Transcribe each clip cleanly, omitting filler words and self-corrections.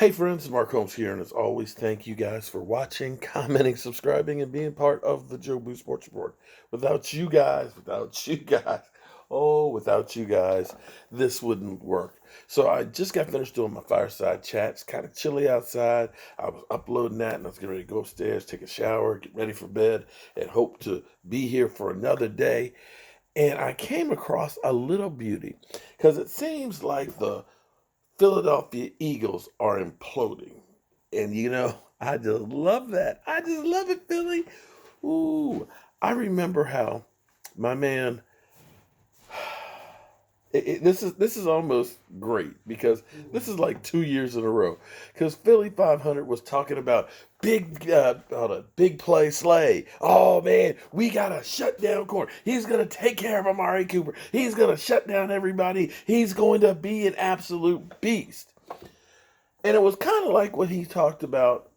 Hey friends, Mark Holmes here, and as always, thank you guys for watching, commenting, subscribing, and being part of the Joe Boo Sports Report. Without you guys, this wouldn't work. So I just got finished doing my fireside chat. It's kind of chilly outside. I was uploading that, and I was getting ready to go upstairs, take a shower, get ready for bed, and hope to be here for another day. And I came across a little beauty because it seems like the Philadelphia Eagles are imploding. And I just love that. I just love it, Philly. Ooh, I remember how my man this is almost great because this is like 2 years in a row. Because Philly 500 was talking about big play Slay. Oh man, we gotta shut down corner. He's gonna take care of Amari Cooper. He's gonna shut down everybody. He's going to be an absolute beast. And it was kind of like what he talked about.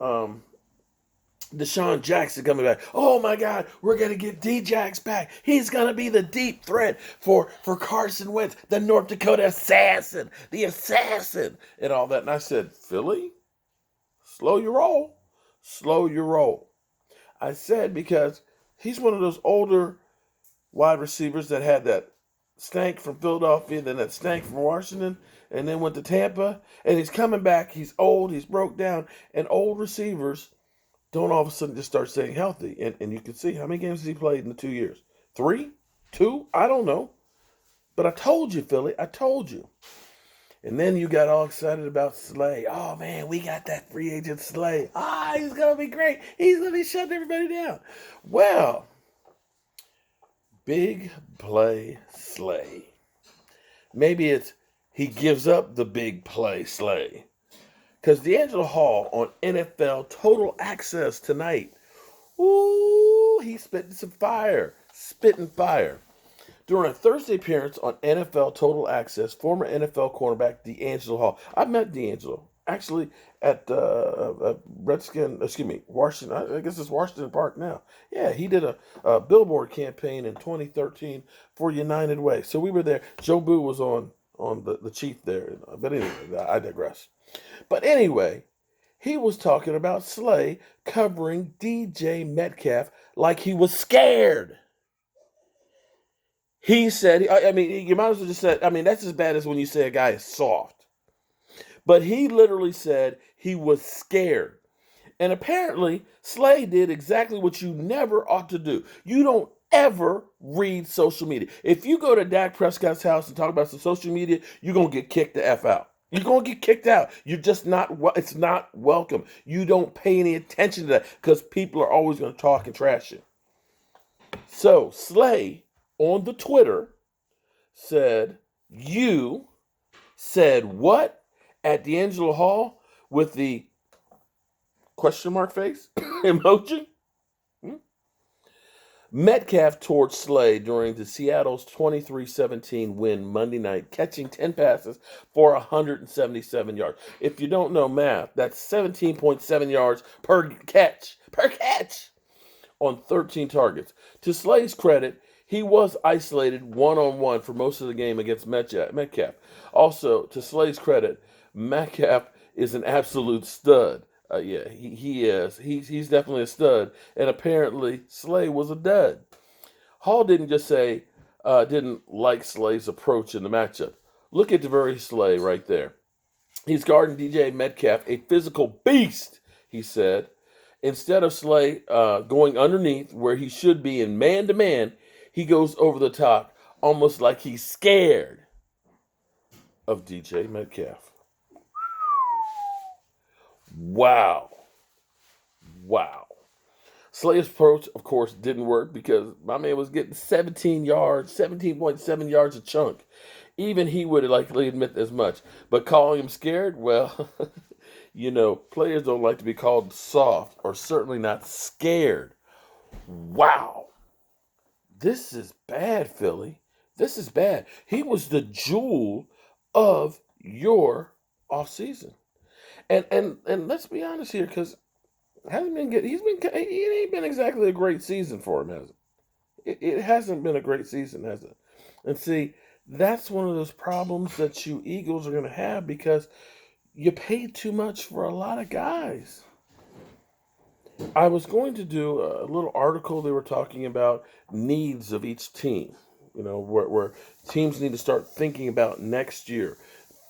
Deshaun Jackson coming back. Oh my God, we're gonna get D-Jax back. He's gonna be the deep threat for Carson Wentz, the North Dakota assassin, the assassin, and all that. And I said, Philly, slow your roll, slow your roll. I said because he's one of those older wide receivers that had that stank from Philadelphia, then that stank from Washington, and then went to Tampa, and he's coming back. He's old, he's broke down, and old receivers don't all of a sudden just start staying healthy. And you can see how many games has he played in the 2 years? Three? Two? I don't know. But I told you, Philly. I told you. And then you got all excited about Slay. Oh, man, we got that free agent Slay. He's going to be great. He's going to be shutting everybody down. Well, big play Slay. Maybe it's he gives up the big play Slay. Because D'Angelo Hall on NFL Total Access tonight, ooh, he's spitting some fire. Spitting fire. During a Thursday appearance on NFL Total Access, former NFL cornerback D'Angelo Hall. I met D'Angelo, actually, at Washington, I guess it's Washington Park now. Yeah, he did a billboard campaign in 2013 for United Way. So we were there. Joe Boo was on the chief there. But anyway, I digress. But anyway, he was talking about Slay covering DJ Metcalf like he was scared. He said, I mean, you might as well just say, I mean, that's as bad as when you say a guy is soft. But he literally said he was scared. And apparently, Slay did exactly what you never ought to do. You don't ever read social media. If you go to Dak Prescott's house and talk about some social media, you're going to get kicked the F out. You're going to get kicked out. You're just not, it's not welcome. You don't pay any attention to that because people are always going to talk and trash you. So, Slay on the Twitter said, you said what at D'Angelo Hall with the question mark face emoji? Metcalf torched Slay during the Seattle's 23-17 win Monday night, catching 10 passes for 177 yards. If you don't know math, that's 17.7 yards per catch on 13 targets. To Slay's credit, he was isolated one-on-one for most of the game against Metcalf. Also, to Slay's credit, Metcalf is an absolute stud. Yeah, he is. He's definitely a stud. And apparently, Slay was a dud. Hall didn't like Slay's approach in the matchup. Look at the very Slay right there. He's guarding DJ Metcalf, a physical beast, he said. Instead of Slay going underneath where he should be in man-to-man, he goes over the top, almost like he's scared of DJ Metcalf. Wow. Slay's approach, of course, didn't work because my man was getting 17.7 yards a chunk. Even he would likely admit as much. But calling him scared, well, players don't like to be called soft or certainly not scared. Wow. This is bad, Philly. This is bad. He was the jewel of your offseason. And let's be honest here, because hasn't been good. It ain't been exactly a great season for him, has it? It hasn't been a great season, has it? And see, that's one of those problems that you Eagles are going to have because you paid too much for a lot of guys. I was going to do a little article. They were talking about needs of each team, where teams need to start thinking about next year,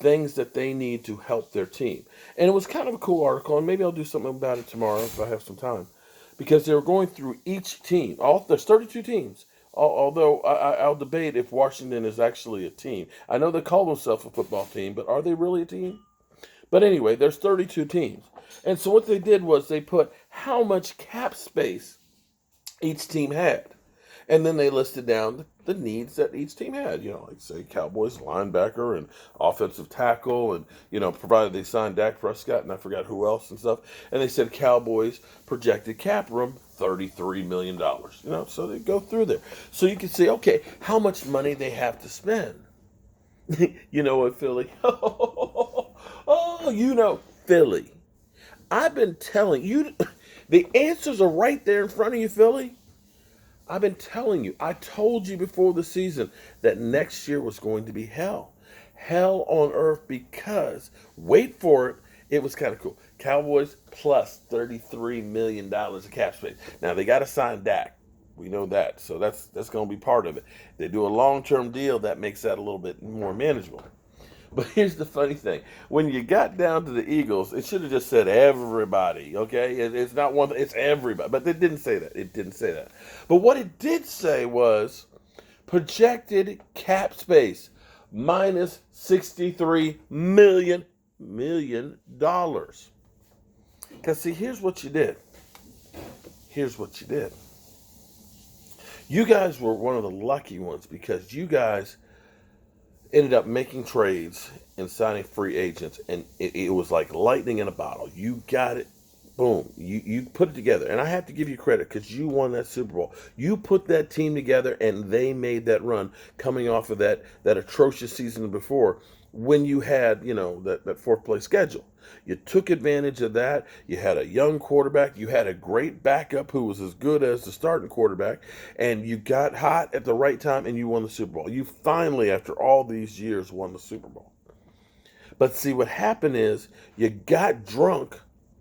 things that they need to help their team. And it was kind of a cool article, and maybe I'll do something about it tomorrow if I have some time, because they were going through each team. There's 32 teams. Although I'll debate if Washington is actually a team. I know they call themselves a football team, but are they really a team? But anyway, there's 32 teams. And so what they did was they put how much cap space each team had. And then they listed down the needs that each team had. Like say Cowboys linebacker and offensive tackle and, provided they signed Dak Prescott and I forgot who else and stuff. And they said Cowboys projected cap room $33 million. So they go through there. So you can see, okay, how much money they have to spend. You know what, Philly? Philly. I've been telling you, the answers are right there in front of you, Philly. I've been telling you. I told you before the season that next year was going to be hell. Hell on earth because, wait for it, it was kind of cool. Cowboys plus $33 million of cap space. Now, they got to sign Dak. We know that. So that's going to be part of it. They do a long-term deal that makes that a little bit more manageable. But here's the funny thing. When you got down to the Eagles, it should have just said everybody, okay? It's not one, it's everybody. But it didn't say that. It didn't say that. But what it did say was projected cap space minus $63 million. Because, see, here's what you did. Here's what you did. You guys were one of the lucky ones because you guys ended up making trades and signing free agents, and it was like lightning in a bottle. You got it, boom. You put it together, and I have to give you credit because you won that Super Bowl. You put that team together, and they made that run coming off of that atrocious season before when you had, that fourth place schedule. You took advantage of that. You had a young quarterback. You had a great backup who was as good as the starting quarterback. And you got hot at the right time and you won the Super Bowl. You finally, after all these years, won the Super Bowl. But see, what happened is you got drunk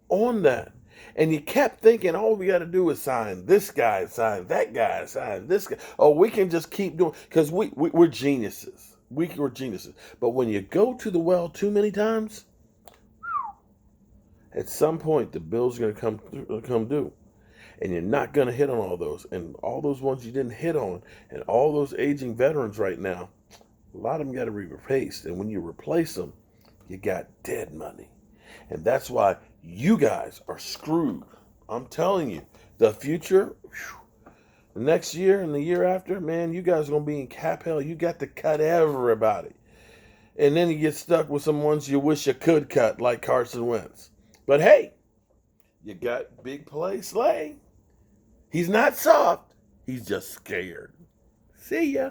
on that. And you kept thinking, all we got to do is sign this guy, sign that guy, sign this guy. Oh, we can just keep doing, because we're geniuses. We're geniuses. But when you go to the well too many times, at some point, the bill's going to come due. And you're not going to hit on all those. And all those ones you didn't hit on, and all those aging veterans right now, a lot of them got to be replaced. And when you replace them, you got dead money. And that's why you guys are screwed. I'm telling you, the future, next year and the year after, man, you guys are going to be in cap hell. You got to cut everybody. And then you get stuck with some ones you wish you could cut, like Carson Wentz. But hey, you got big play Slay. He's not soft. He's just scared. See ya.